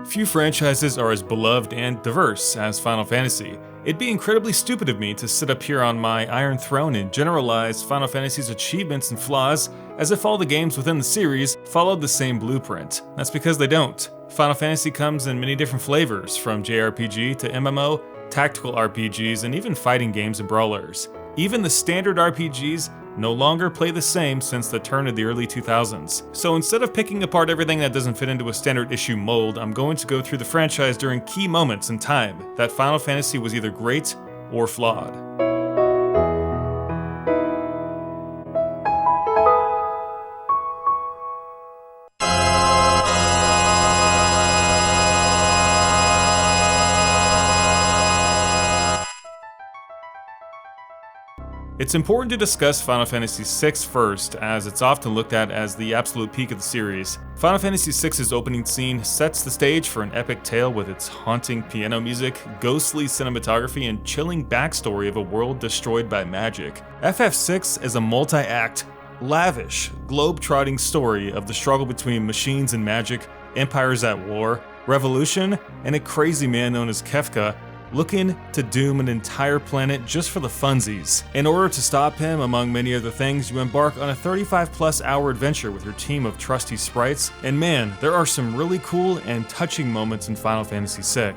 Few franchises are as beloved and diverse as Final Fantasy. It'd be incredibly stupid of me to sit up here on my Iron Throne and generalize Final Fantasy's achievements and flaws as if all the games within the series followed the same blueprint. That's because they don't. Final Fantasy comes in many different flavors, from JRPG to MMO, tactical RPGs, and even fighting games and brawlers. Even the standard RPGs no longer play the same since the turn of the early 2000s. So instead of picking apart everything that doesn't fit into a standard issue mold, I'm going to go through the franchise during key moments in time that Final Fantasy was either great or flawed. It's important to discuss Final Fantasy VI first, as it's often looked at as the absolute peak of the series. Final Fantasy VI's opening scene sets the stage for an epic tale with its haunting piano music, ghostly cinematography, and chilling backstory of a world destroyed by magic. FF6 is a multi-act, lavish, globe-trotting story of the struggle between machines and magic, empires at war, revolution, and a crazy man known as Kefka, looking to doom an entire planet just for the funsies. In order to stop him, among many other things, you embark on a 35+ hour adventure with your team of trusty sprites, and man, there are some really cool and touching moments in Final Fantasy VI.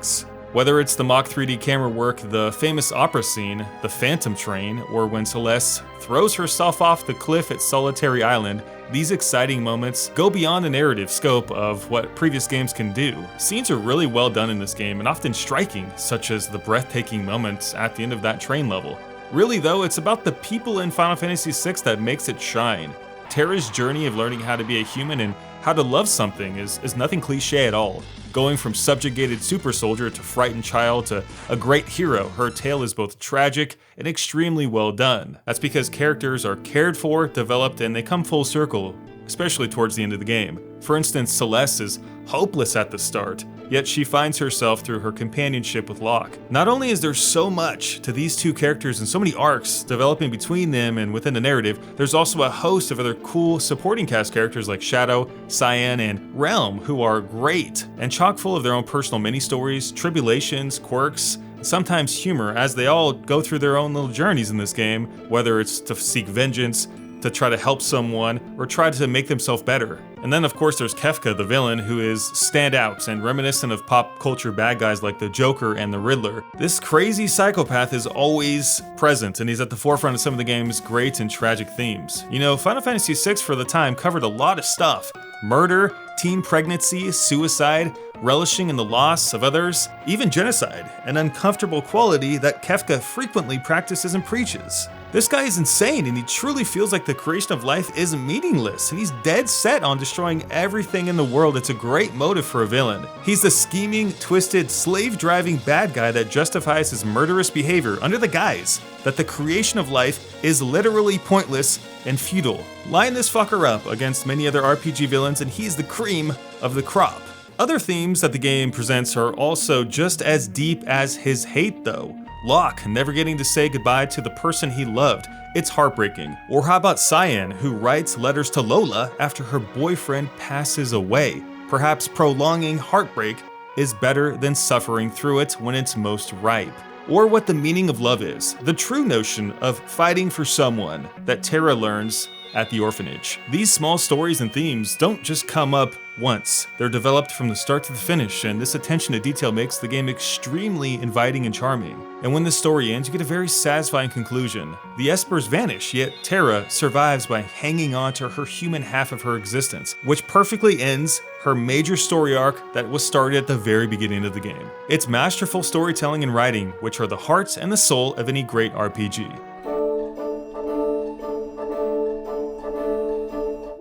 Whether it's the mock 3D camera work, the famous opera scene, the Phantom Train, or when Celeste throws herself off the cliff at Solitary Island, these exciting moments go beyond the narrative scope of what previous games can do. Scenes are really well done in this game and often striking, such as the breathtaking moments at the end of that train level. Really though, it's about the people in Final Fantasy VI that makes it shine. Terra's journey of learning how to be a human and how to love something is nothing cliche at all. Going from subjugated super soldier to frightened child to a great hero, her tale is both tragic and extremely well done. That's because characters are cared for, developed, and they come full circle, especially towards the end of the game. For instance, Celeste is hopeless at the start, yet she finds herself through her companionship with Locke. Not only is there so much to these two characters and so many arcs developing between them and within the narrative, there's also a host of other cool supporting cast characters like Shadow, Cyan, and Realm, who are great and chock full of their own personal mini-stories, tribulations, quirks, and sometimes humor, as they all go through their own little journeys in this game, whether it's to seek vengeance, to try to help someone, or try to make themselves better. And then of course there's Kefka, the villain, who is standout and reminiscent of pop culture bad guys like the Joker and the Riddler. This crazy psychopath is always present, and he's at the forefront of some of the game's great and tragic themes. You know, Final Fantasy VI for the time covered a lot of stuff. Murder, teen pregnancy, suicide, relishing in the loss of others, even genocide, an uncomfortable quality that Kefka frequently practices and preaches. This guy is insane, and he truly feels like the creation of life is meaningless, and he's dead set on destroying everything in the world. It's a great motive for a villain. He's the scheming, twisted, slave-driving bad guy that justifies his murderous behavior under the guise that the creation of life is literally pointless and futile. Line this fucker up against many other RPG villains, and he's the cream of the crop. Other themes that the game presents are also just as deep as his hate though. Locke never getting to say goodbye to the person he loved. It's heartbreaking. Or how about Cyan, who writes letters to Lola after her boyfriend passes away? Perhaps prolonging heartbreak is better than suffering through it when it's most ripe. Or what the meaning of love is, the true notion of fighting for someone that Terra learns at the orphanage. These small stories and themes don't just come up once. They're developed from the start to the finish, and this attention to detail makes the game extremely inviting and charming. And when the story ends, you get a very satisfying conclusion. The Espers vanish, yet Terra survives by hanging on to her human half of her existence, which perfectly ends her major story arc that was started at the very beginning of the game. It's masterful storytelling and writing, which are the heart and the soul of any great RPG.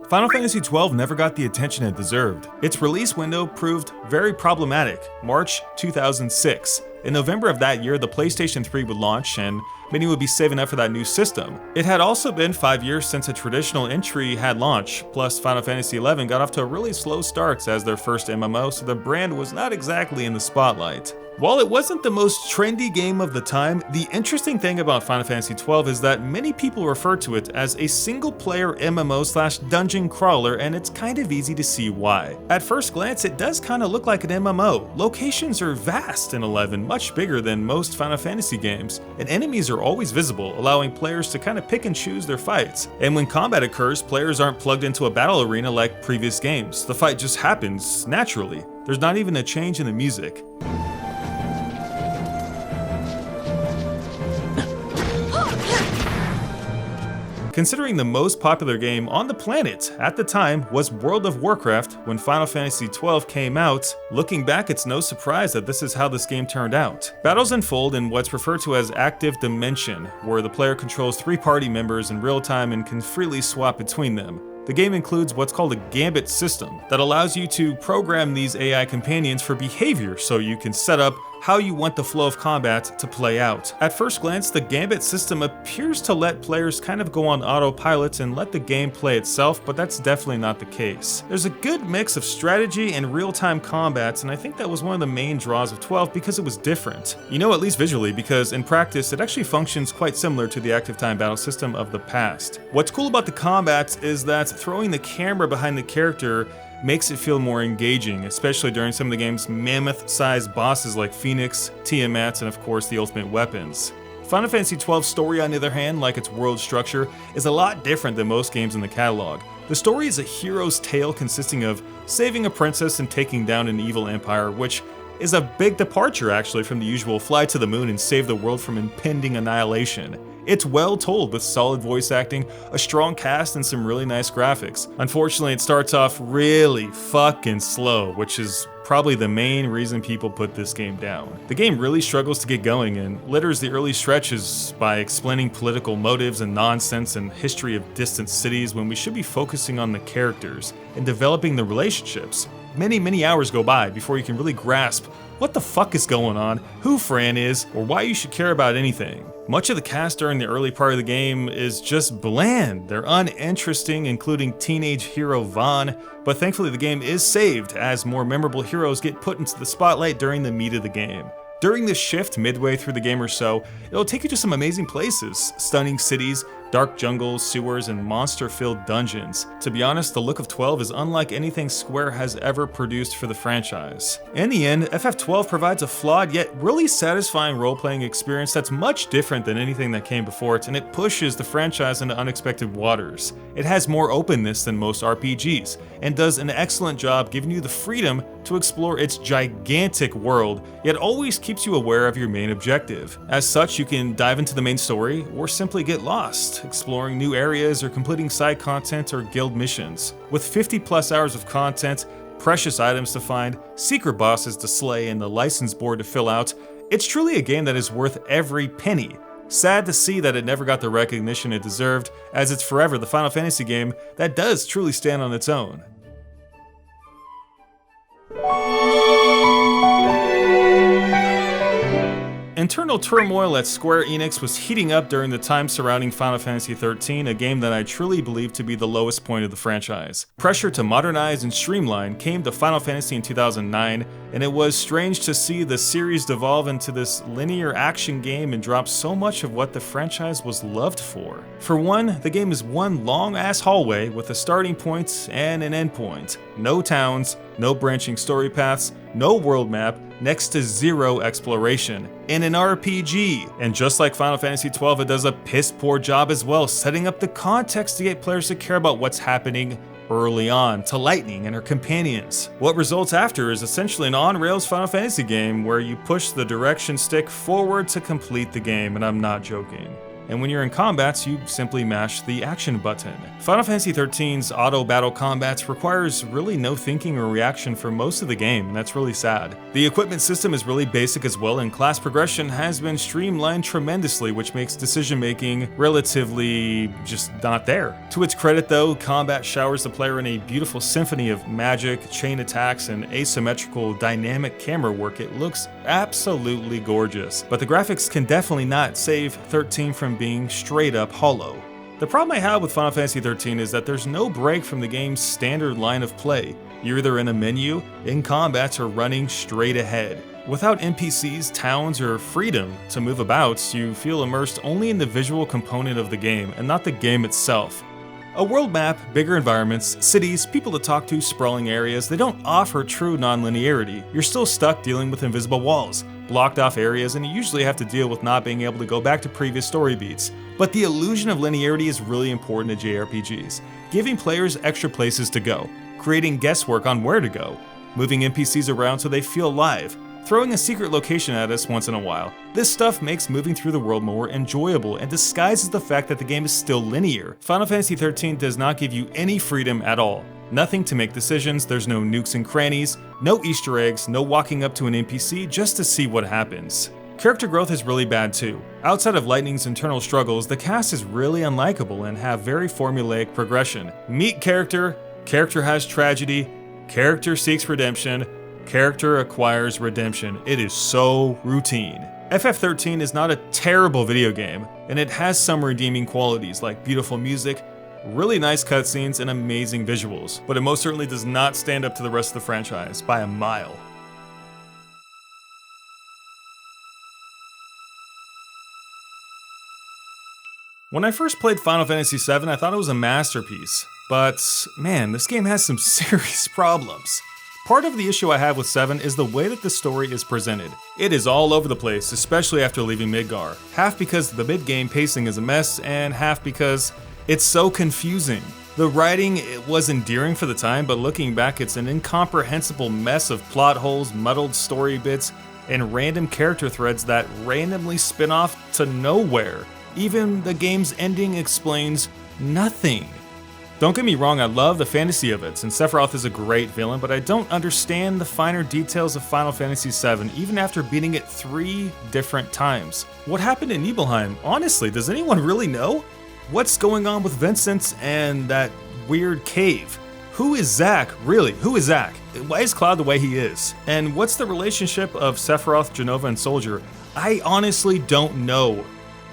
Final Fantasy XII never got the attention it deserved. Its release window proved very problematic, March 2006. In November of that year, the PlayStation 3 would launch, and many would be saving up for that new system. It had also been 5 years since a traditional entry had launched, plus Final Fantasy XI got off to a really slow start as their first MMO, so the brand was not exactly in the spotlight. While it wasn't the most trendy game of the time, the interesting thing about Final Fantasy XII is that many people refer to it as a single-player MMO/dungeon crawler, and it's kind of easy to see why. At first glance, it does kind of look like an MMO. Locations are vast in 11, much bigger than most Final Fantasy games, and enemies are always visible, allowing players to kind of pick and choose their fights. And when combat occurs, players aren't plugged into a battle arena like previous games. The fight just happens naturally. There's not even a change in the music. Considering the most popular game on the planet at the time was World of Warcraft when Final Fantasy XII came out, looking back it's no surprise that this is how this game turned out. Battles unfold in what's referred to as Active Dimension, where the player controls 3 party members in real time and can freely swap between them. The game includes what's called a gambit system that allows you to program these AI companions for behavior so you can set up how you want the flow of combat to play out. At first glance, the gambit system appears to let players kind of go on autopilot and let the game play itself, but that's definitely not the case. There's a good mix of strategy and real-time combats, and I think that was one of the main draws of 12 because it was different. You know, at least visually, because in practice it actually functions quite similar to the active time battle system of the past. What's cool about the combats is that throwing the camera behind the character makes it feel more engaging, especially during some of the game's mammoth-sized bosses like Phoenix, Tiamat, and of course the ultimate weapons. Final Fantasy XII's story, on the other hand, like its world structure, is a lot different than most games in the catalog. The story is a hero's tale consisting of saving a princess and taking down an evil empire, which is a big departure actually from the usual fly to the moon and save the world from impending annihilation. It's well told with solid voice acting, a strong cast, and some really nice graphics. Unfortunately, it starts off really fucking slow, which is probably the main reason people put this game down. The game really struggles to get going and litters the early stretches by explaining political motives and nonsense and history of distant cities when we should be focusing on the characters and developing the relationships. Many hours go by before you can really grasp what the fuck is going on, who Fran is, or why you should care about anything. Much of the cast during the early part of the game is just bland. They're uninteresting, including teenage hero Vaughn, but thankfully the game is saved as more memorable heroes get put into the spotlight during the meat of the game. During this shift midway through the game or so, it'll take you to some amazing places, stunning cities, dark jungles, sewers, and monster-filled dungeons. To be honest, the look of 12 is unlike anything Square has ever produced for the franchise. In the end, FF12 provides a flawed yet really satisfying role-playing experience that's much different than anything that came before it, and it pushes the franchise into unexpected waters. It has more openness than most RPGs, and does an excellent job giving you the freedom to explore its gigantic world, yet always keeps you aware of your main objective. As such, you can dive into the main story, or simply get lost, exploring new areas or completing side content or guild missions. With 50+ hours of content, precious items to find, secret bosses to slay, and the license board to fill out, it's truly a game that is worth every penny. Sad to see that it never got the recognition it deserved, as it's forever the Final Fantasy game that does truly stand on its own. Internal turmoil at Square Enix was heating up during the time surrounding Final Fantasy XIII, a game that I truly believe to be the lowest point of the franchise. Pressure to modernize and streamline came to Final Fantasy in 2009, and it was strange to see the series devolve into this linear action game and drop so much of what the franchise was loved for. For one, the game is one long-ass hallway with a starting point and an end point. No towns, no branching story paths, no world map, next to zero exploration. In an RPG, and just like Final Fantasy XII, it does a piss-poor job as well, setting up the context to get players to care about what's happening early on, to Lightning and her companions. What results after is essentially an on-rails Final Fantasy game where you push the direction stick forward to complete the game, and I'm not joking. and when you're in combats, you simply mash the action button. Final Fantasy XIII's auto battle combats requires really no thinking or reaction for most of the game, and that's really sad. The equipment system is really basic as well, and class progression has been streamlined tremendously, which makes decision making relatively just not there. To its credit though, combat showers the player in a beautiful symphony of magic, chain attacks, and asymmetrical dynamic camera work. It looks absolutely gorgeous, but the graphics can definitely not save 13 from being straight up hollow. The problem I have with Final Fantasy XIII is that there's no break from the game's standard line of play. You're either in a menu, in combats, or running straight ahead. Without NPCs, towns, or freedom to move about, you feel immersed only in the visual component of the game and not the game itself. A world map, bigger environments, cities, people to talk to, sprawling areas, they don't offer true non-linearity. You're still stuck dealing with invisible walls, blocked off areas, and you usually have to deal with not being able to go back to previous story beats. But the illusion of linearity is really important to JRPGs, giving players extra places to go, creating guesswork on where to go, moving NPCs around so they feel alive, throwing a secret location at us once in a while. This stuff makes moving through the world more enjoyable and disguises the fact that the game is still linear. Final Fantasy XIII does not give you any freedom at all. Nothing to make decisions, there's no nooks and crannies, no Easter eggs, no walking up to an NPC just to see what happens. Character growth is really bad too. Outside of Lightning's internal struggles, the cast is really unlikable and have very formulaic progression. Meet character, character has tragedy, character seeks redemption, character acquires redemption. It is so routine. FF13 is not a terrible video game, and it has some redeeming qualities like beautiful music, really nice cutscenes, and amazing visuals, but it most certainly does not stand up to the rest of the franchise by a mile. When I first played Final Fantasy VII, I thought it was a masterpiece, but man, this game has some serious problems. Part of the issue I have with 7 is the way that the story is presented. It is all over the place, especially after leaving Midgar, half because the mid-game pacing is a mess, and half because it's so confusing. The writing, it was endearing for the time, but looking back, it's an incomprehensible mess of plot holes, muddled story bits, and random character threads that randomly spin off to nowhere. Even the game's ending explains nothing. Don't get me wrong, I love the fantasy of it, and Sephiroth is a great villain, but I don't understand the finer details of Final Fantasy VII, even after beating it 3 different times. What happened in Nibelheim? Honestly, does anyone really know? What's going on with Vincent and that weird cave? Who is Zack, really? Who is Zack? Why is Cloud the way he is? And what's the relationship of Sephiroth, Jenova, and Soldier? I honestly don't know.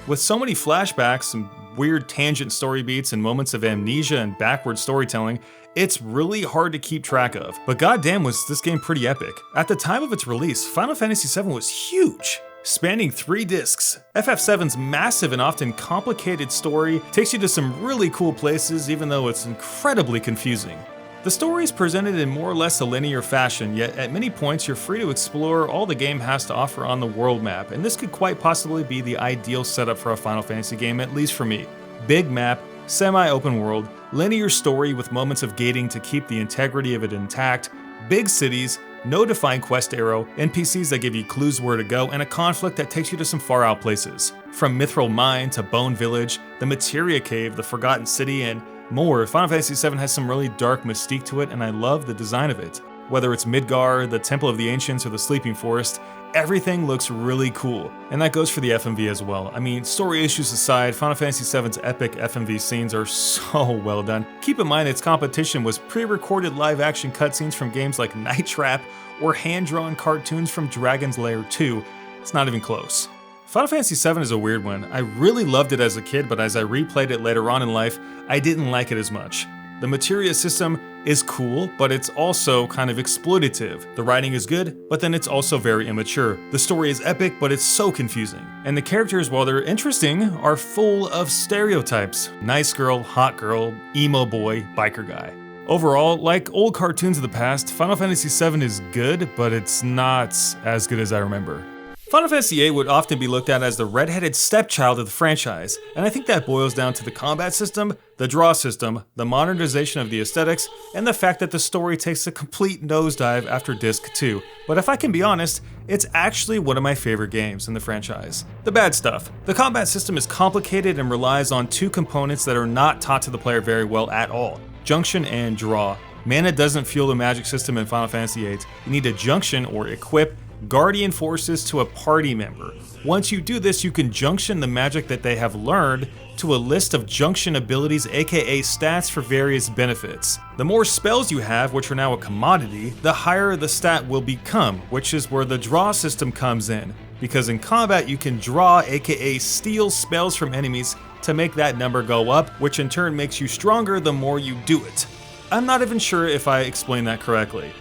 With so many flashbacks and weird tangent story beats and moments of amnesia and backward storytelling, it's really hard to keep track of. But goddamn was this game pretty epic. At the time of its release, Final Fantasy VII was huge, spanning 3 discs. FF7's massive and often complicated story takes you to some really cool places, even though it's incredibly confusing. The story is presented in more or less a linear fashion, yet at many points you're free to explore all the game has to offer on the world map, and this could quite possibly be the ideal setup for a Final Fantasy game, at least for me. Big map, semi-open world, linear story with moments of gating to keep the integrity of it intact, big cities, no defined quest arrow, NPCs that give you clues where to go, and a conflict that takes you to some far out places. From Mithril Mine to Bone Village, the Materia Cave, the Forgotten City, and more, Final Fantasy VII has some really dark mystique to it, and I love the design of it. Whether it's Midgar, the Temple of the Ancients, or the Sleeping Forest, everything looks really cool. And that goes for the FMV as well. I mean, story issues aside, Final Fantasy VII's epic FMV scenes are so well done. Keep in mind its competition was pre-recorded live-action cutscenes from games like Night Trap or hand-drawn cartoons from Dragon's Lair 2. It's not even close. Final Fantasy VII is a weird one. I really loved it as a kid, but as I replayed it later on in life, I didn't like it as much. The materia system is cool, but it's also kind of exploitative. The writing is good, but then it's also very immature. The story is epic, but it's so confusing. And the characters, while they're interesting, are full of stereotypes. Nice girl, hot girl, emo boy, biker guy. Overall, like old cartoons of the past, Final Fantasy VII is good, but it's not as good as I remember. Final Fantasy VIII would often be looked at as the redheaded stepchild of the franchise, and I think that boils down to the combat system, the draw system, the modernization of the aesthetics, and the fact that the story takes a complete nosedive after Disc 2. But if I can be honest, it's actually one of my favorite games in the franchise. The bad stuff. The combat system is complicated and relies on two components that are not taught to the player very well at all: junction and draw. Mana doesn't fuel the magic system in Final Fantasy VIII. You need a junction or equip Guardian Forces to a party member. Once you do this, you can junction the magic that they have learned to a list of junction abilities, aka stats for various benefits. The more spells you have, which are now a commodity, the higher the stat will become, which is where the draw system comes in. Because in combat you can draw, aka steal spells from enemies to make that number go up, which in turn makes you stronger the more you do it. I'm not even sure if I explained that correctly.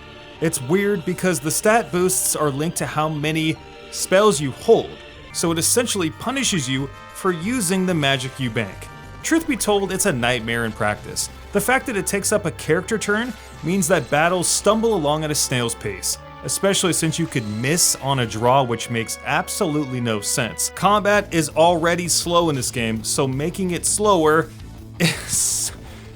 It's weird because the stat boosts are linked to how many spells you hold, so it essentially punishes you for using the magic you bank. Truth be told, it's a nightmare in practice. The fact that it takes up a character turn means that battles stumble along at a snail's pace, especially since you could miss on a draw, which makes absolutely no sense. Combat is already slow in this game, so making it slower is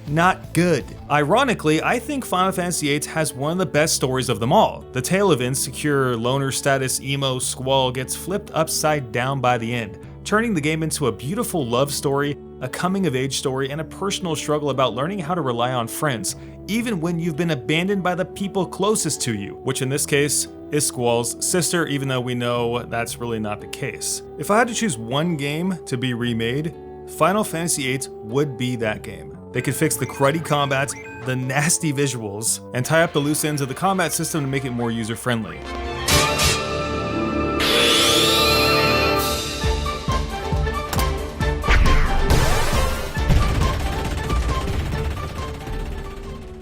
not good. Ironically, I think Final Fantasy VIII has one of the best stories of them all. The tale of insecure loner status emo Squall gets flipped upside down by the end, turning the game into a beautiful love story, a coming-of-age story, and a personal struggle about learning how to rely on friends, even when you've been abandoned by the people closest to you, which in this case is Squall's sister, even though we know that's really not the case. If I had to choose one game to be remade, Final Fantasy VIII would be that game. They could fix the cruddy combat, the nasty visuals, and tie up the loose ends of the combat system to make it more user-friendly.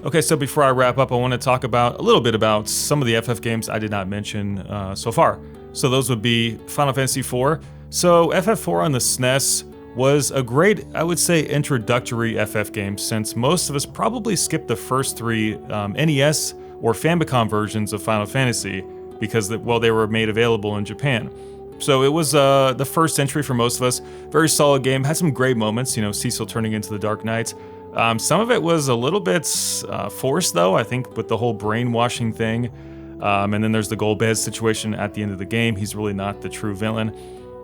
Okay, so before I wrap up, I want to talk a little bit about some of the FF games I did not mention so far. So those would be Final Fantasy IV. So FF4 on the SNES was a great, I would say, introductory FF game, since most of us probably skipped the first three NES or Famicom versions of Final Fantasy because they were made available in Japan. So it was the first entry for most of us. Very solid game, had some great moments, Cecil turning into the Dark Knight. Some of it was a little bit forced though, I think, with the whole brainwashing thing. And then there's the Golbez situation at the end of the game. He's really not the true villain.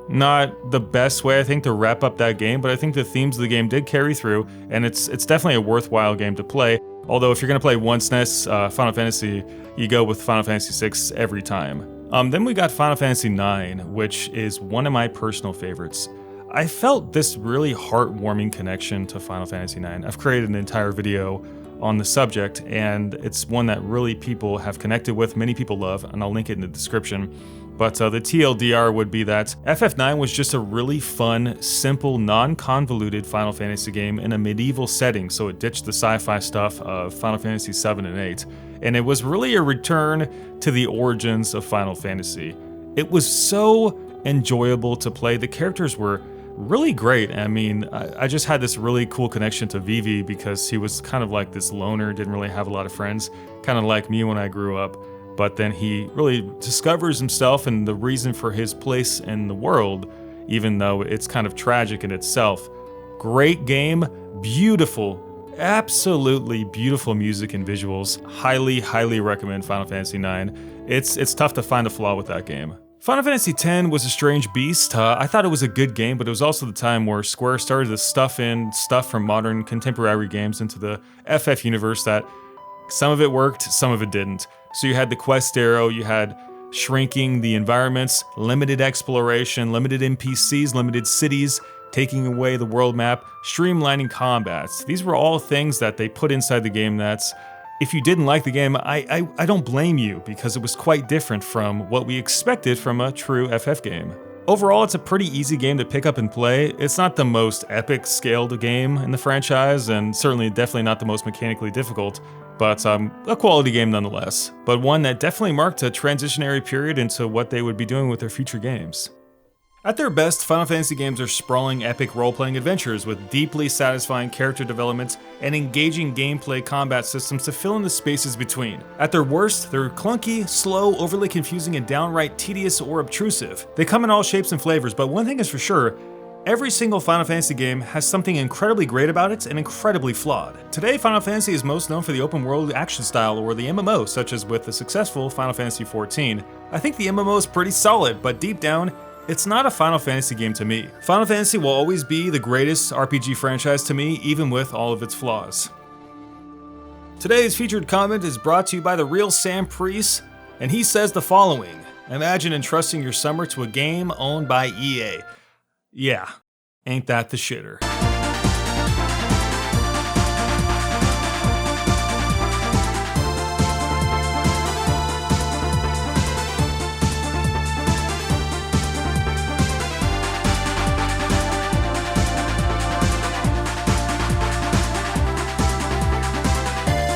Not the best way, I think, to wrap up that game, but I think the themes of the game did carry through, and it's definitely a worthwhile game to play. Although if you're going to play one SNES Final Fantasy, you go with Final Fantasy VI every time. Then we got Final Fantasy IX, which is one of my personal favorites. I felt this really heartwarming connection to Final Fantasy IX. I've created an entire video on the subject, and it's one that really people have connected with, many people love, and I'll link it in the description. But the TLDR would be that FF9 was just a really fun, simple, non-convoluted Final Fantasy game in a medieval setting, so it ditched the sci-fi stuff of Final Fantasy VII and VIII, and it was really a return to the origins of Final Fantasy. It was so enjoyable to play. The characters were really great. I mean, I just had this really cool connection to Vivi because he was kind of like this loner, didn't really have a lot of friends, kind of like me when I grew up. But then he really discovers himself and the reason for his place in the world, even though it's kind of tragic in itself. Great game, beautiful, absolutely beautiful music and visuals. Highly, highly recommend Final Fantasy IX. It's tough to find a flaw with that game. Final Fantasy X was a strange beast. I thought it was a good game, but it was also the time where Square started to stuff in stuff from modern contemporary games into the FF universe that some of it worked, some of it didn't. So you had the quest arrow, you had shrinking the environments, limited exploration, limited NPCs, limited cities, taking away the world map, streamlining combats. These were all things that they put inside the game that's, if you didn't like the game, I don't blame you, because it was quite different from what we expected from a true FF game. Overall, it's a pretty easy game to pick up and play. It's not the most epic scaled game in the franchise, and certainly definitely not the most mechanically difficult, but a quality game nonetheless. But one that definitely marked a transitionary period into what they would be doing with their future games. At their best, Final Fantasy games are sprawling, epic role-playing adventures with deeply satisfying character developments and engaging gameplay combat systems to fill in the spaces between. At their worst, they're clunky, slow, overly confusing, and downright tedious or obtrusive. They come in all shapes and flavors, but one thing is for sure, every single Final Fantasy game has something incredibly great about it and incredibly flawed. Today, Final Fantasy is most known for the open world action style or the MMO, such as with the successful Final Fantasy XIV. I think the MMO is pretty solid, but deep down, it's not a Final Fantasy game to me. Final Fantasy will always be the greatest RPG franchise to me, even with all of its flaws. Today's featured comment is brought to you by the real Sam Priest, and he says the following: imagine entrusting your summer to a game owned by EA. Yeah, ain't that the shitter.